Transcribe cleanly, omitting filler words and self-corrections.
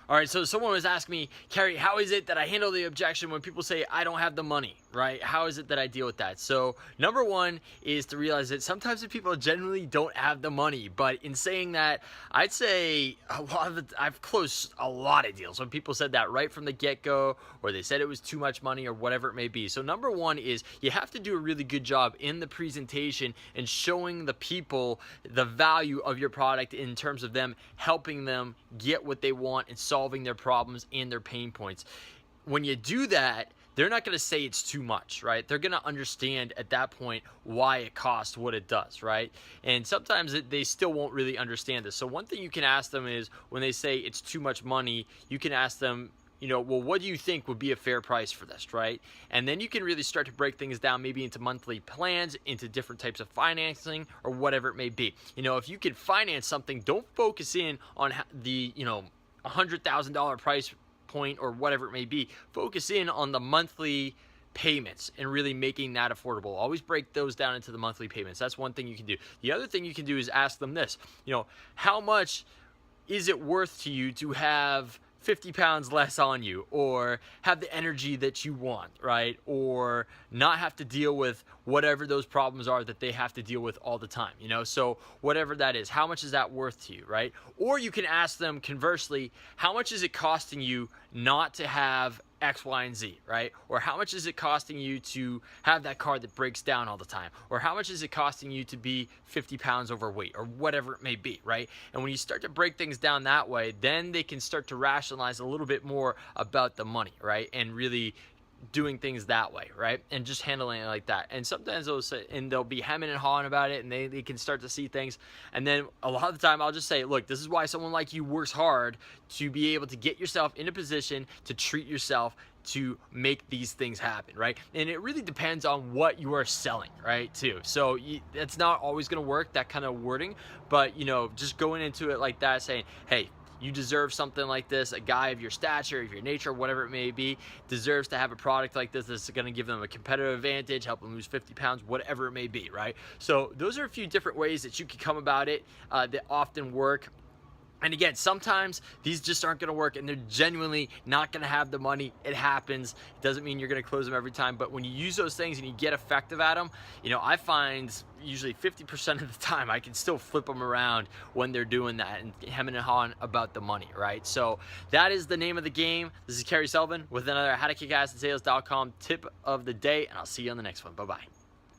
All right, so someone was asking me, Kerry, how is it that I handle the objection when people say I don't have the money, right? How is it that I deal with that? So number one is to realize that sometimes the people generally don't have the money. But in saying that, I'd say I've closed a lot of deals when people said that right from the get-go, or they said it was too much money or whatever it may be. So number one is you have to do a really good job in the presentation and showing the people the value of your product in terms of them helping them get what they want and solving their problems and their pain points. When you do that, they're not going to say it's too much, right? They're going to understand at that point why it costs what it does, right? And sometimes they still won't really understand this. So one thing you can ask them is when they say it's too much money, you can ask them, well, what do you think would be a fair price for this, right? And then you can really start to break things down maybe into monthly plans, into different types of financing, or whatever it may be. If you could finance something, don't focus in on the, $100,000 price point or whatever it may be. Focus in on the monthly payments and really making that affordable. Always break those down into the monthly payments. That's one thing you can do. The other thing you can do is ask them this, how much is it worth to you to have 50 pounds less on you, or have the energy that you want, right? Or not have to deal with whatever those problems are that they have to deal with all the time, So whatever that is, how much is that worth to you, right? Or you can ask them conversely, how much is it costing you not to have X, Y, and Z, right? Or how much is it costing you to have that car that breaks down all the time? Or how much is it costing you to be 50 pounds overweight, or whatever it may be, right? And when you start to break things down that way, then they can start to rationalize a little bit more about the money, right? And really doing things that way, right? And just handling it like that. And sometimes they'll be hemming and hawing about it, and they can start to see things. And then a lot of the time I'll just say, look, this is why someone like you works hard to be able to get yourself in a position to treat yourself to make these things happen, right? And it really depends on what you are selling, right, too. So it's not always going to work, that kind of wording, but just going into it like that, saying, hey, you deserve something like this. A guy of your stature, of your nature, whatever it may be, deserves to have a product like this that's going to give them a competitive advantage, help them lose 50 pounds, whatever it may be, right? So those are a few different ways that you can come about it that often work. And again, sometimes these just aren't going to work, and they're genuinely not going to have the money. It happens. It doesn't mean you're going to close them every time, but when you use those things and you get effective at them, I find usually 50% of the time I can still flip them around when they're doing that and hemming and hawing about the money, right? So that is the name of the game. This is Kerry Sullivan with another howtokickassensales.com tip of the day, and I'll see you on the next one. Bye-bye.